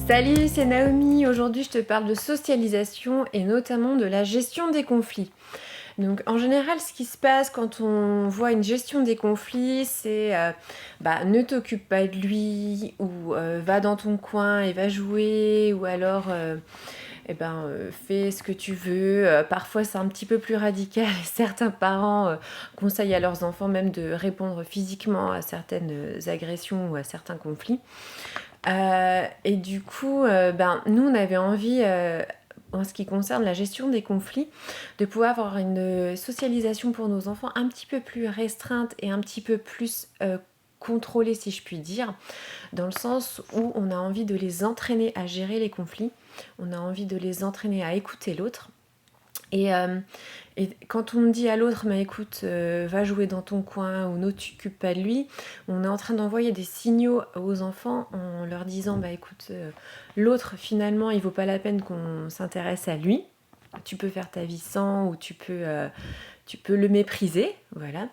Salut, c'est Naomi. Aujourd'hui, je te parle de socialisation et notamment de la gestion des conflits. Donc, en général, ce qui se passe quand on voit une gestion des conflits, c'est ne t'occupe pas de lui, ou va dans ton coin et va jouer, ou alors fais ce que tu veux. Parfois, c'est un petit peu plus radical. Certains parents conseillent à leurs enfants même de répondre physiquement à certaines agressions ou à certains conflits. Et du coup, nous, on avait envie, en ce qui concerne la gestion des conflits, de pouvoir avoir une socialisation pour nos enfants un petit peu plus restreinte et un petit peu plus contrôlée, si je puis dire, dans le sens où on a envie de les entraîner à gérer les conflits, on a envie de les entraîner à écouter l'autre. Et quand on dit à l'autre, écoute, va jouer dans ton coin ou ne t'occupe pas de lui, on est en train d'envoyer des signaux aux enfants en leur disant, écoute, l'autre finalement, il vaut pas la peine qu'on s'intéresse à lui. Tu peux faire ta vie sans, ou tu peux le mépriser, voilà.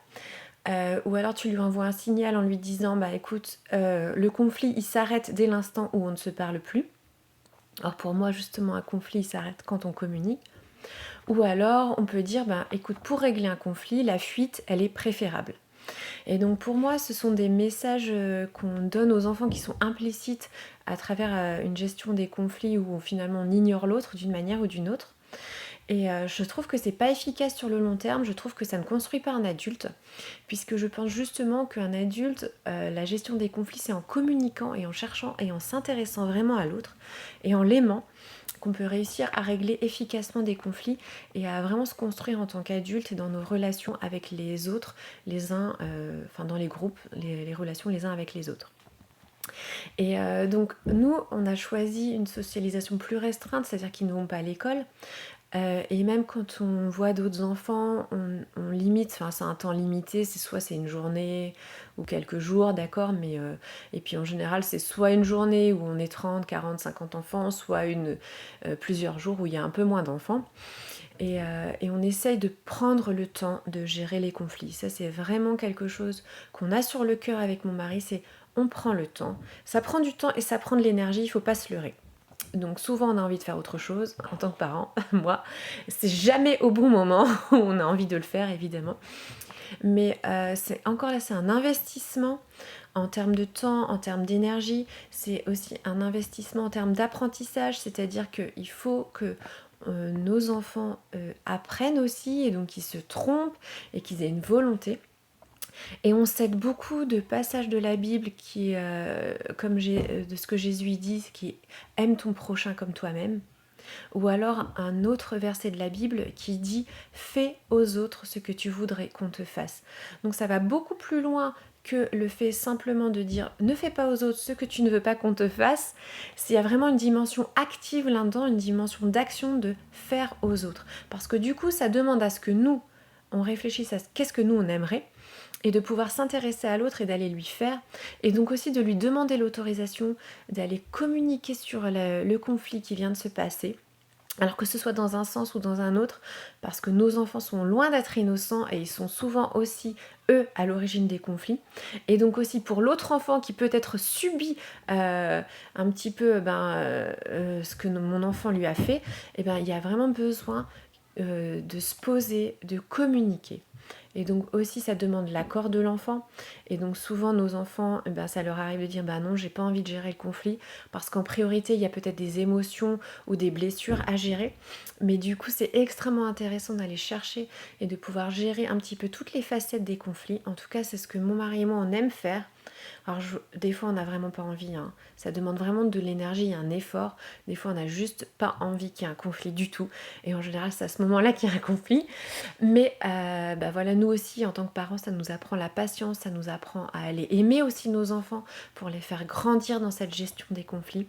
Ou alors tu lui envoies un signal en lui disant, écoute, le conflit, il s'arrête dès l'instant où on ne se parle plus. Alors pour moi, justement, un conflit, il s'arrête quand on communique. Ou alors, on peut dire, écoute, pour régler un conflit, la fuite, elle est préférable. Et donc pour moi, ce sont des messages qu'on donne aux enfants qui sont implicites à travers une gestion des conflits où finalement on ignore l'autre d'une manière ou d'une autre. Et je trouve que c'est pas efficace sur le long terme, je trouve que ça ne construit pas un adulte, puisque je pense justement qu'un adulte, la gestion des conflits, c'est en communiquant et en cherchant et en s'intéressant vraiment à l'autre et en l'aimant qu'on peut réussir à régler efficacement des conflits et à vraiment se construire en tant qu'adulte et dans nos relations avec les autres, les uns, dans les groupes, les relations les uns avec les autres. Et donc nous, on a choisi une socialisation plus restreinte, c'est-à-dire qu'ils ne vont pas à l'école. Et même quand on voit d'autres enfants, on limite, c'est un temps limité, c'est une journée ou quelques jours, d'accord, et puis en général c'est soit une journée où on est 30, 40, 50 enfants, soit plusieurs jours où il y a un peu moins d'enfants. Et on essaye de prendre le temps de gérer les conflits. Ça, c'est vraiment quelque chose qu'on a sur le cœur avec mon mari, c'est on prend le temps. Ça prend du temps et ça prend de l'énergie, il ne faut pas se leurrer. Donc souvent on a envie de faire autre chose en tant que parent, moi, c'est jamais au bon moment où on a envie de le faire évidemment. Mais c'est un investissement en termes de temps, en termes d'énergie, c'est aussi un investissement en termes d'apprentissage, c'est-à-dire qu'il faut que nos enfants apprennent aussi et donc qu'ils se trompent et qu'ils aient une volonté. Et on cite beaucoup de passages de la Bible qui, de ce que Jésus dit, qui aime ton prochain comme toi-même. Ou alors un autre verset de la Bible qui dit « Fais aux autres ce que tu voudrais qu'on te fasse ». Donc ça va beaucoup plus loin que le fait simplement de dire « Ne fais pas aux autres ce que tu ne veux pas qu'on te fasse ». Il y a vraiment une dimension active là-dedans, une dimension d'action de faire aux autres. Parce que du coup, ça demande à ce que nous, on réfléchisse à qu'est-ce que nous, on aimerait, et de pouvoir s'intéresser à l'autre et d'aller lui faire, et donc aussi de lui demander l'autorisation d'aller communiquer sur le conflit qui vient de se passer, alors que ce soit dans un sens ou dans un autre, parce que nos enfants sont loin d'être innocents et ils sont souvent aussi, eux, à l'origine des conflits. Et donc aussi pour l'autre enfant qui peut-être subit un petit peu ce que mon enfant lui a fait, il y a vraiment besoin de se poser, de communiquer. Et donc aussi ça demande l'accord de l'enfant, et donc souvent nos enfants, ça leur arrive de dire non, j'ai pas envie de gérer le conflit, parce qu'en priorité il y a peut-être des émotions ou des blessures à gérer, mais du coup c'est extrêmement intéressant d'aller chercher et de pouvoir gérer un petit peu toutes les facettes des conflits. En tout cas c'est ce que mon mari et moi on aime faire. Alors des fois on n'a vraiment pas envie, ça demande vraiment de l'énergie et un effort. Des fois on n'a juste pas envie qu'il y ait un conflit du tout, et en général c'est à ce moment là qu'il y a un conflit. Mais voilà, nous aussi en tant que parents, ça nous apprend la patience, ça nous apprend à aller aimer aussi nos enfants pour les faire grandir dans cette gestion des conflits.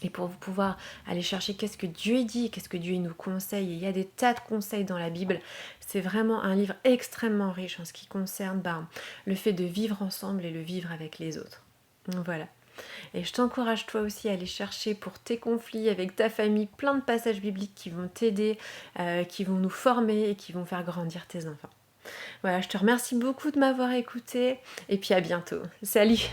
Et pour pouvoir aller chercher qu'est-ce que Dieu dit, qu'est-ce que Dieu nous conseille. Et il y a des tas de conseils dans la Bible. C'est vraiment un livre extrêmement riche en ce qui concerne le fait de vivre ensemble et le vivre avec les autres. Donc voilà. Et je t'encourage toi aussi à aller chercher pour tes conflits avec ta famille plein de passages bibliques qui vont t'aider, qui vont nous former et qui vont faire grandir tes enfants. Voilà, je te remercie beaucoup de m'avoir écouté et puis à bientôt. Salut!